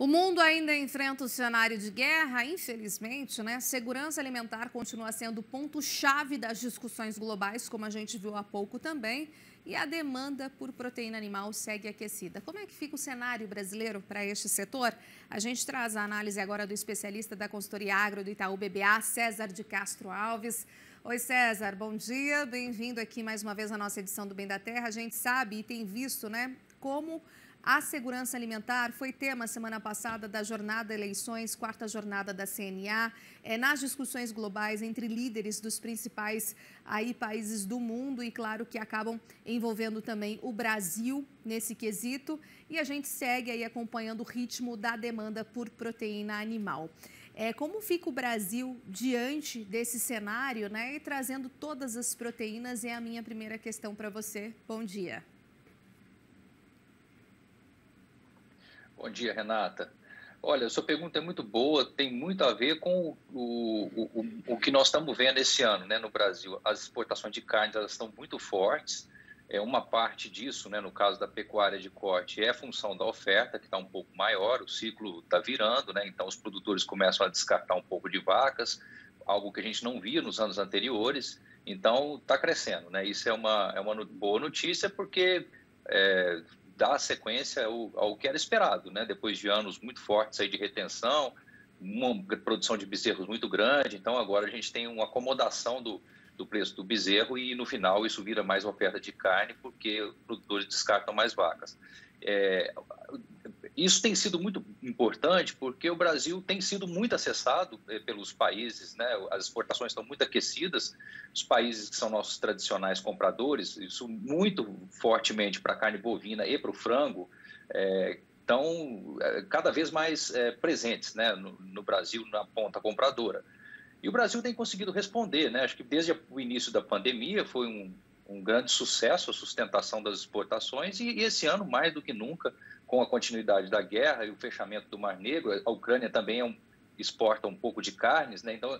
O mundo ainda enfrenta o cenário de guerra, infelizmente, né? Segurança alimentar continua sendo ponto-chave das discussões globais, como a gente viu há pouco também, e a demanda por proteína animal segue aquecida. Como é que fica o cenário brasileiro para este setor? A gente traz a análise agora do especialista da consultoria agro do Itaú BBA, César de Castro Alves. Oi, César, bom dia, bem-vindo aqui mais uma vez à nossa edição do Bem da Terra. A gente sabe e tem visto, né, como a segurança alimentar foi tema semana passada da Jornada Eleições, quarta jornada da CNA, nas discussões globais entre líderes dos principais países do mundo e, claro, que acabam envolvendo também o Brasil nesse quesito. E a gente segue aí acompanhando o ritmo da demanda por proteína animal. Como fica o Brasil diante desse cenário, né? E trazendo todas as proteínas é a minha primeira questão para você. Bom dia. Bom dia, Renata. Olha, sua pergunta é muito boa, tem muito a ver com o que nós estamos vendo esse ano, né, no Brasil. As exportações de carnes elas estão muito fortes. Uma parte disso, né, no caso da pecuária de corte, é a função da oferta, que está um pouco maior, o ciclo está virando, né, então os produtores começam a descartar um pouco de vacas, algo que a gente não via nos anos anteriores, então está crescendo, né? Isso é uma boa notícia porque dá sequência ao que era esperado, né? Depois de anos muito fortes aí de retenção, uma produção de bezerros muito grande, então agora a gente tem uma acomodação do preço do bezerro e no final isso vira mais oferta de carne porque os produtores descartam mais vacas. Isso tem sido muito importante porque o Brasil tem sido muito acessado pelos países, né? As exportações estão muito aquecidas, os países que são nossos tradicionais compradores, isso muito fortemente para a carne bovina e para o frango, estão cada vez mais presentes, né? No Brasil, na ponta compradora. E o Brasil tem conseguido responder, né? Acho que desde o início da pandemia foi um grande sucesso a sustentação das exportações e esse ano, mais do que nunca, com a continuidade da guerra e o fechamento do Mar Negro, a Ucrânia também exporta um pouco de carnes, né? Então,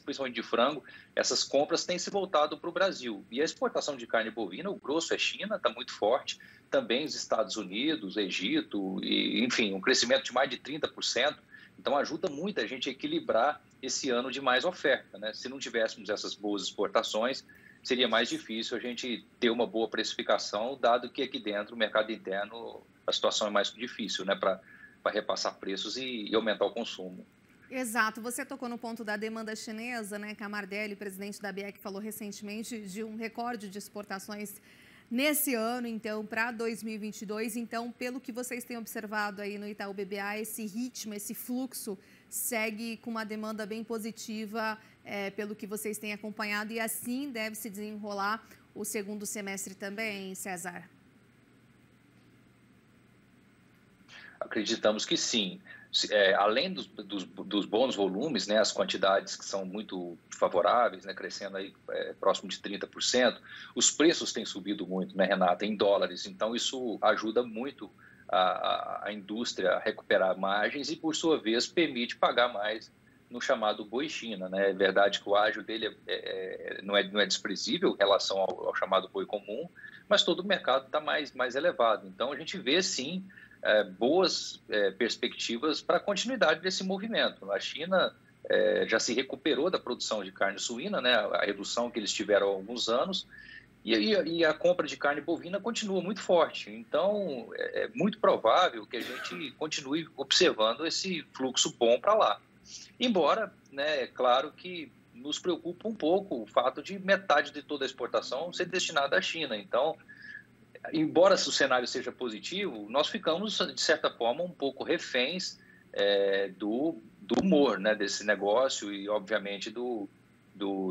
principalmente de frango, essas compras têm se voltado para o Brasil. E a exportação de carne bovina, o grosso é China, está muito forte, também os Estados Unidos, Egito, e, enfim, um crescimento de mais de 30%. Então, ajuda muito a gente a equilibrar esse ano de mais oferta, né? Se não tivéssemos essas boas exportações, seria mais difícil a gente ter uma boa precificação, dado que aqui dentro, o mercado interno, a situação é mais difícil, né, para repassar preços e aumentar o consumo. Exato. Você tocou no ponto da demanda chinesa, né? Camardelli, presidente da BIEC, falou recentemente de um recorde de exportações nesse ano, então, para 2022. Então, pelo que vocês têm observado aí no Itaú BBA, esse ritmo, esse fluxo segue com uma demanda bem positiva, pelo que vocês têm acompanhado, e assim deve se desenrolar o segundo semestre também, César? Acreditamos que sim. Além dos bons volumes, né, as quantidades que são muito favoráveis, né, crescendo aí próximo de 30%, os preços têm subido muito, né, Renata, em dólares. Então, isso ajuda muito a indústria a recuperar margens e, por sua vez, permite pagar mais no chamado boi China, né? É verdade que o ágio dele não é desprezível em relação ao chamado boi comum, mas todo o mercado está mais elevado. Então, a gente vê, sim, boas perspectivas para a continuidade desse movimento. A China já se recuperou da produção de carne suína, né? A redução que eles tiveram há alguns anos, e a compra de carne bovina continua muito forte. Então, é muito provável que a gente continue observando esse fluxo bom para lá. Embora, né, é claro que nos preocupa um pouco o fato de metade de toda a exportação ser destinada à China. Então, embora o cenário seja positivo, nós ficamos, de certa forma, um pouco reféns do humor, né, desse negócio e, obviamente,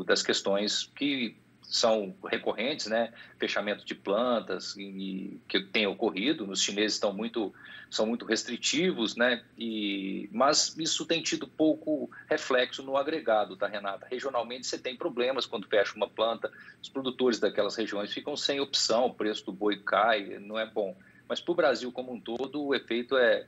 das questões que são recorrentes, né, fechamento de plantas que tem ocorrido. Os chineses são muito restritivos, né, mas isso tem tido pouco reflexo no agregado, tá, Renata? Regionalmente você tem problemas quando fecha uma planta, os produtores daquelas regiões ficam sem opção, o preço do boi cai, não é bom. Mas para o Brasil como um todo, o efeito é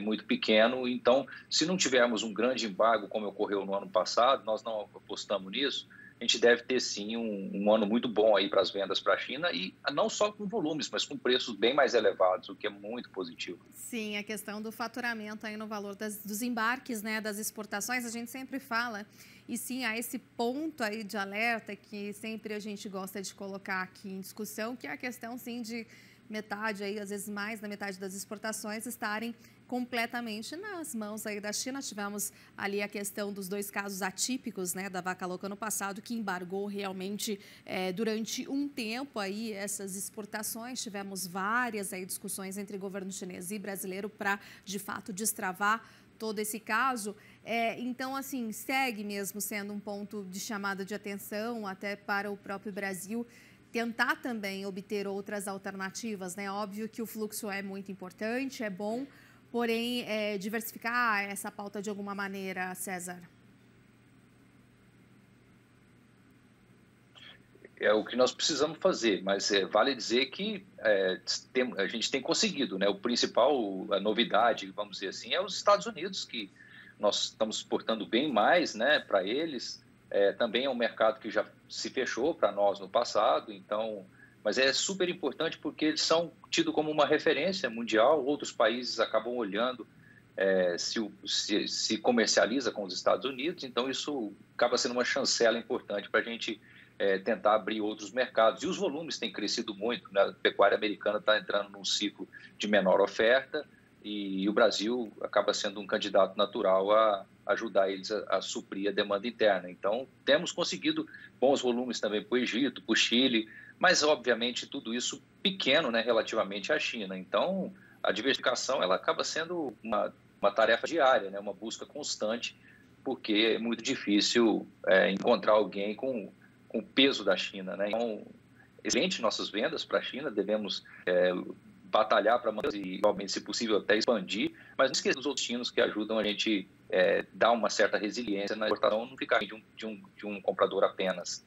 muito pequeno. Então, se não tivermos um grande embargo como ocorreu no ano passado, nós não apostamos nisso, a gente deve ter sim um ano muito bom aí para as vendas para a China, e não só com volumes, mas com preços bem mais elevados, o que é muito positivo. Sim, a questão do faturamento aí no valor dos embarques, né, das exportações, a gente sempre fala, e sim, há esse ponto aí de alerta que sempre a gente gosta de colocar aqui em discussão, que é a questão, sim, de metade, aí, às vezes mais da metade das exportações estarem completamente nas mãos aí da China. Tivemos ali a questão dos 2 casos atípicos, né, da vaca louca no passado, que embargou realmente durante um tempo aí essas exportações. Tivemos várias aí discussões entre governo chinês e brasileiro para, de fato, destravar todo esse caso. Então, assim, segue mesmo sendo um ponto de chamada de atenção até para o próprio Brasil, tentar também obter outras alternativas, né? Óbvio que o fluxo é muito importante, é bom, porém, diversificar essa pauta de alguma maneira, César. É o que nós precisamos fazer, mas vale dizer que a gente tem conseguido, né? A novidade, vamos dizer assim, é os Estados Unidos, que nós estamos exportando bem mais, né, para eles. Também é um mercado que já se fechou para nós no passado, então, mas é super importante porque eles são tidos como uma referência mundial. Outros países acabam olhando se comercializa com os Estados Unidos, então isso acaba sendo uma chancela importante para a gente tentar abrir outros mercados. E os volumes têm crescido muito, né? A pecuária americana está entrando num ciclo de menor oferta, e o Brasil acaba sendo um candidato natural a ajudar eles a suprir a demanda interna. Então, temos conseguido bons volumes também para o Egito, para o Chile, mas, obviamente, tudo isso pequeno, né, relativamente à China. Então, a diversificação ela acaba sendo uma tarefa diária, né, uma busca constante, porque é muito difícil encontrar alguém com o peso da China, né? Então, excelente nossas vendas para a China, devemos batalhar para manter e, obviamente, se possível, até expandir, mas não esqueça dos outros destinos que ajudam a gente dar uma certa resiliência na exportação, não ficar de um comprador apenas.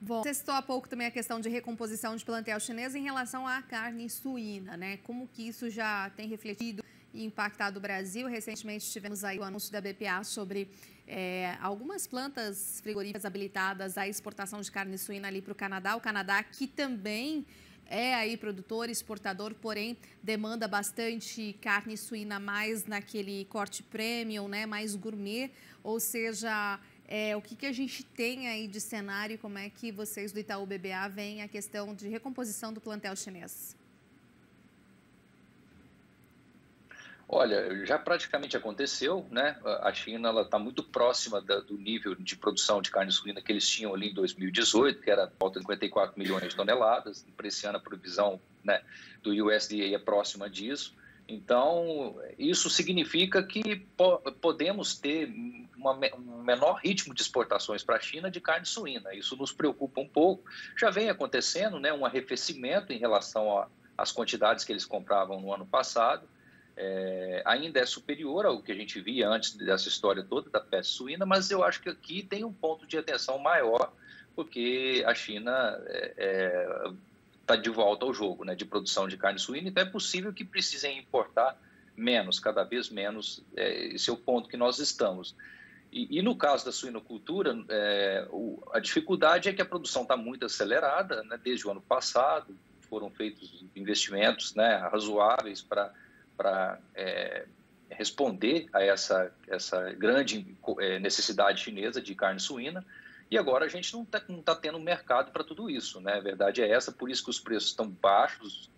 Bom, você citou há pouco também a questão de recomposição de plantel chinês em relação à carne suína, né? Como que isso já tem refletido e impactado o Brasil? Recentemente tivemos aí o anúncio da BPA sobre algumas plantas frigoríficas habilitadas à exportação de carne suína ali para o Canadá. O Canadá, que também é aí produtor, exportador, porém demanda bastante carne suína mais naquele corte premium, né, mais gourmet, ou seja, o que a gente tem aí de cenário, como é que vocês do Itaú BBA veem a questão de recomposição do plantel chinês? Olha, já praticamente aconteceu, né? A China está muito próxima do nível de produção de carne suína que eles tinham ali em 2018, que era volta de 54 milhões de toneladas. Para esse ano, a previsão, né, do USDA é próxima disso. Então, isso significa que podemos ter um menor ritmo de exportações para a China de carne suína. Isso nos preocupa um pouco. Já vem acontecendo, né, um arrefecimento em relação às quantidades que eles compravam no ano passado. Ainda é superior ao que a gente via antes dessa história toda da peste suína, mas eu acho que aqui tem um ponto de atenção maior, porque a China está de volta ao jogo, né, de produção de carne suína, então é possível que precisem importar menos, cada vez menos. Esse é o ponto que nós estamos. E no caso da suinocultura, a dificuldade é que a produção está muito acelerada, né, desde o ano passado. Foram feitos investimentos, né, razoáveis para responder a essa grande necessidade chinesa de carne suína, e agora a gente não tá tendo mercado para tudo isso, né? A verdade é essa, por isso que os preços estão baixos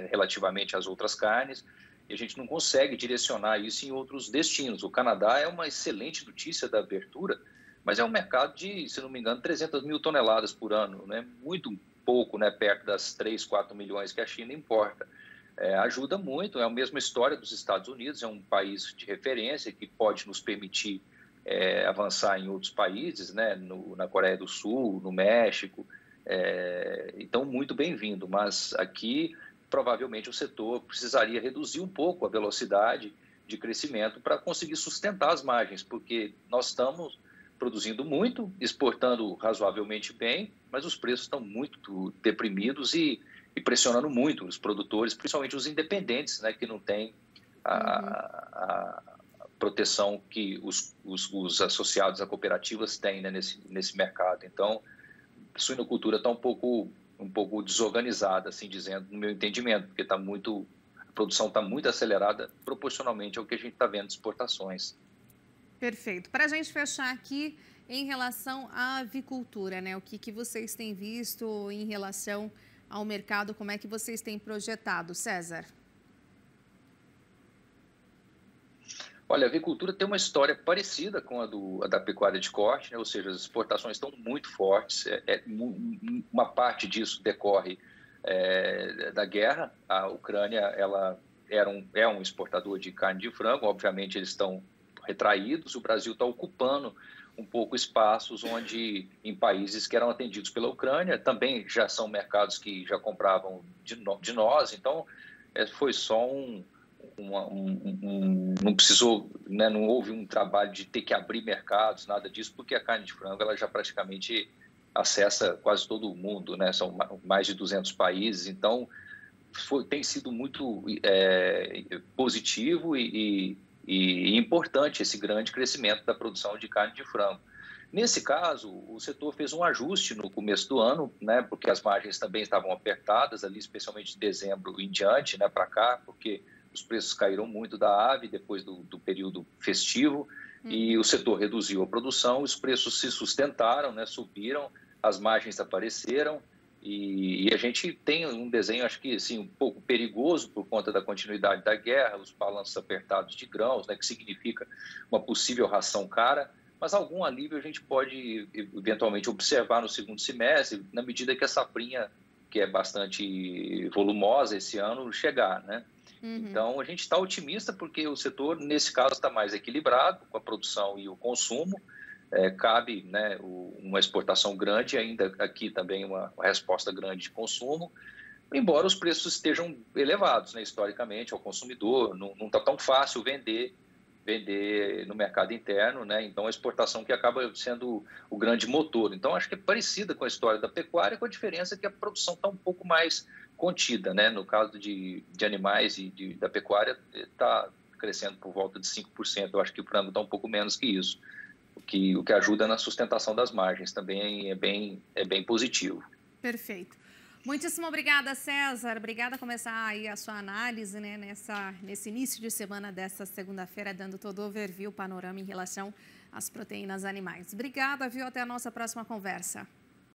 relativamente às outras carnes, e a gente não consegue direcionar isso em outros destinos. O Canadá é uma excelente notícia da abertura, mas é um mercado de, se não me engano, 300 mil toneladas por ano, né? Muito pouco, né? Perto das 3, 4 milhões que a China importa. Ajuda muito, é a mesma história dos Estados Unidos, é um país de referência que pode nos permitir avançar em outros países, né, na Coreia do Sul, no México, então muito bem-vindo, mas aqui provavelmente o setor precisaria reduzir um pouco a velocidade de crescimento para conseguir sustentar as margens, porque nós estamos produzindo muito, exportando razoavelmente bem, mas os preços estão muito deprimidos e pressionando muito os produtores, principalmente os independentes, né, que não têm a proteção que os associados a cooperativas têm, né, nesse mercado. Então, suinocultura está um pouco desorganizada, assim dizendo, no meu entendimento, porque a produção está muito acelerada proporcionalmente ao que a gente está vendo de exportações. Perfeito. Para a gente fechar aqui, em relação à avicultura, né? O que vocês têm visto em relação ao mercado, como é que vocês têm projetado, César? Olha, a avicultura tem uma história parecida com a da pecuária de corte, né? Ou seja, as exportações estão muito fortes. Uma parte disso decorre da guerra. A Ucrânia é um exportador de carne de frango, obviamente eles estão retraídos. O Brasil está ocupando um pouco espaços onde, em países que eram atendidos pela Ucrânia, também já são mercados que já compravam de nós. Então, foi só não precisou, né, não houve um trabalho de ter que abrir mercados, nada disso, porque a carne de frango ela já praticamente acessa quase todo o mundo, né? São mais de 200 países, então tem sido muito positivo e importante esse grande crescimento da produção de carne de frango. Nesse caso, o setor fez um ajuste no começo do ano, né, porque as margens também estavam apertadas ali, especialmente de dezembro em diante, né, para cá, porque os preços caíram muito da ave depois do período festivo e o setor reduziu a produção, os preços se sustentaram, né, subiram, as margens apareceram e a gente tem um desenho, acho que assim, um pouco perigoso por conta da continuidade da guerra, os balanços apertados de grãos, né, que significa uma possível ração cara, mas algum alívio a gente pode eventualmente observar no segundo semestre, na medida que a safrinha, que é bastante volumosa esse ano, chegar, né? Então, a gente está otimista porque o setor, nesse caso, está mais equilibrado com a produção e o consumo. Cabe, né, uma exportação grande, ainda aqui também uma resposta grande de consumo, embora os preços estejam elevados, né, historicamente, ao consumidor. Não está tão fácil vender no mercado interno, né? Então a exportação que acaba sendo o grande motor. Então acho que é parecida com a história da pecuária, com a diferença que a produção está um pouco mais contida, né? No caso de animais e da pecuária está crescendo por volta de 5%. Eu acho que o frango está um pouco menos que isso, o que ajuda na sustentação das margens também é bem positivo. Perfeito. Muitíssimo obrigada, César. Obrigada por começar aí a sua análise, né, nesse início de semana desta segunda-feira, dando todo o overview, panorama em relação às proteínas animais. Obrigada, viu? Até a nossa próxima conversa.